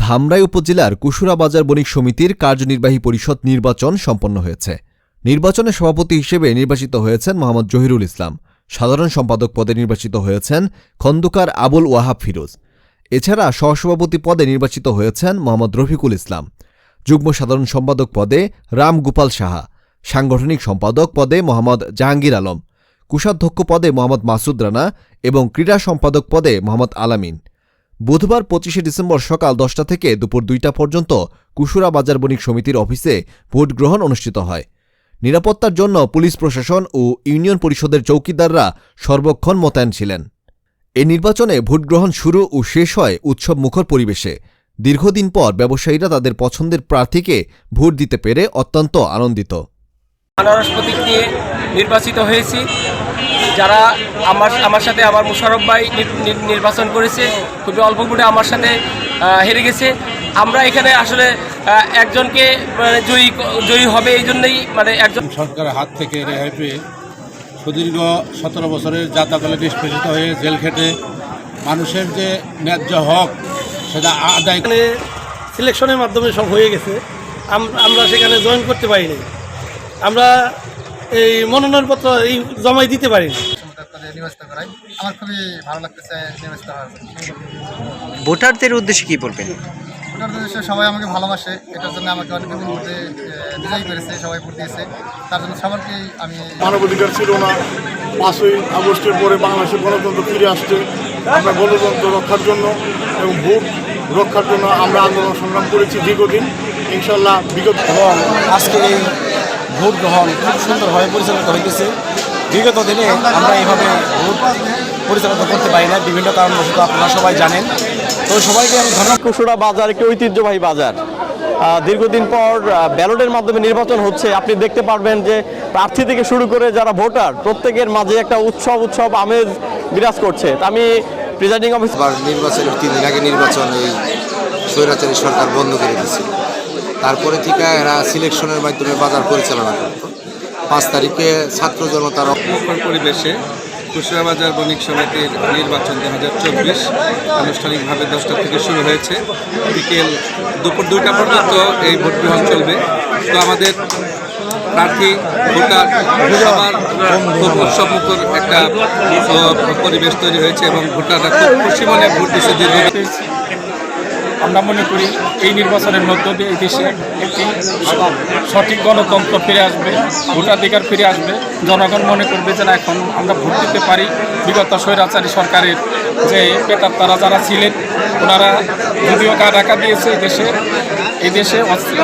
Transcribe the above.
ধামরাই উপজেলার কুশুরা বাজার বণিক সমিতির কার্যনির্বাহী পরিষদ নির্বাচন সম্পন্ন হয়েছে। নির্বাচনে সভাপতি হিসেবে নির্বাচিত হয়েছেন মোহাম্মদ জহিরুল ইসলাম। সাধারণ সম্পাদক পদে নির্বাচিত হয়েছেন খন্দকার আবুল ওয়াহাব ফিরোজ। এছাড়া সহসভাপতি পদে নির্বাচিত হয়েছেন মোহাম্মদ রফিকুল ইসলাম। যুগ্ম সাধারণ সম্পাদক পদে রাম গোপাল সাহা, সাংগঠনিক সম্পাদক পদে মোহাম্মদ জাহাঙ্গীর আলম, কোষাধ্যক্ষ পদে মোহাম্মদ মাসুদ রানা এবং ক্রীড়া সম্পাদক পদে মোহাম্মদ আলামিন। বুধবার ২৫শে ডিসেম্বর সকাল ১০টা থেকে দুপুর ২টা পর্যন্ত কুশুরা বাজার বণিক সমিতির অফিসে ভোট গ্রহণ অনুষ্ঠিত হয়। নিরাপত্তার জন্য পুলিশ প্রশাসন ও ইউনিয়ন পরিষদের চৌকিদাররা সর্বক্ষণ মোতায়েন ছিলেন। এ নির্বাচনে ভোটগ্রহণ শুরু ও শেষ হয় উৎসব মুখর পরিবেশে। দীর্ঘদিন পর ব্যবসায়ীরা তাদের পছন্দের প্রার্থীকে ভোট দিতে পেরে অত্যন্ত আনন্দিত। আনারস প্রতীক নিয়ে নির্বাচিত হয়েছি। যারা আমার সাথে আমার মুশারফ ভাই নির্বাচন করেছে, খুবই অল্প ভোটে আমার সাথে হেরে গেছে। আমরা এখানে আসলে একজনকে জয়ী হবে এই জন্যই একজন সরকারের হাত থেকে রেহাই পেয়ে সুদীর্ঘ ১৭ বছরের যাতাকালে নিষ্পেষিত হয়ে জেল খেটে মানুষের যে ন্যায্য হক সেটা আদায় করে সিলেকশনের মাধ্যমে সব হয়ে গেছে। আমরা সেখানে জয়েন করতে পারিনি, আমরা এই মনোনয়নপত্র জমাই দিতে পারিনি। আমার খুবই ভালো লাগতেছে নির্বাচিত হওয়ার জন্য। ভোটারদের উদ্দেশ্যে কি বলবেন? ভোটারদের উদ্দেশ্যে সবাই আমাকে ভালোবাসে, এটার জন্য আমাকে অনেক বিভিন্ন ভোটে বিজয়ী করেছে, সবাই ভোট দিয়েছে। তার জন্য সবাইকেই আমি মানবাধিকার ছিল না। ৫ই আগস্টের পরে বাংলাদেশের গণতন্ত্র ফিরে আসছে। আমরা গণতন্ত্র রক্ষার জন্য এবং ভোট রক্ষার জন্য আমরা আন্দোলন সংগ্রাম করেছি দীর্ঘদিন। ইনশাল্লাহ বিগত এবং আজকে এই ভোট গ্রহণ খুব সুন্দরভাবে পরিচালিত হইতেছে। বিগত দিনে আমরা এইভাবে ভোট পরিচালিত করতে পারি না, বিভিন্ন কারণবশত আপনারা সবাই জানেন। তো সবাইকে আমি ধন্যবাদ। কুশুরা বাজার একটি ঐতিহ্যবাহী বাজার। দীর্ঘদিন পর ব্যালটের মাধ্যমে নির্বাচন হচ্ছে। আপনি দেখতে পারবেন যে প্রার্থী থেকে শুরু করে যারা ভোটার প্রত্যেকের মাঝে একটা উৎসব আমেজ বিরাজ করছে। আমি প্রিজাইডিং অফিসার নির্বাচনের 3 দিন আগে নির্বাচন এই স্বৈরাচারী সরকার বন্ধ করে দিয়েছে। তারপরে থেকে এরা সিলেকশনের মাধ্যমে বাজার পরিচালনা করত। 5 তারিখে ছাত্র জনতার মুখর পরিবেশে কুশুরা বাজার বণিক সমিতির নির্বাচন 2024 আনুষ্ঠানিকভাবে 10টা থেকে শুরু হয়েছে। বিকেল দুপুর 2টা পর্যন্ত এই ভোট গ্রহণ চলবে। তো আমাদের প্রার্থী ভোটার সবার খুব উৎসবমুখর একটা পরিবেশ তৈরি হয়েছে এবং ভোটাররা খুব খুশি মনে ভোট দিচ্ছে। আমরা মনে করি এই নির্বাচনের মধ্য দিয়ে এই দেশে একটি সঠিক গণতন্ত্র ফিরে আসবে, ভোটাধিকার ফিরে আসবে। জনগণ মনে করবে যে না, এখন আমরা ভোট দিতে পারি। বিগত স্বৈরাচারী সরকারের যে প্রেতাত্মারা যারা ছিলেন, ওনারা যদিও গা ঢাকা দিয়েছে এই দেশে অস্থির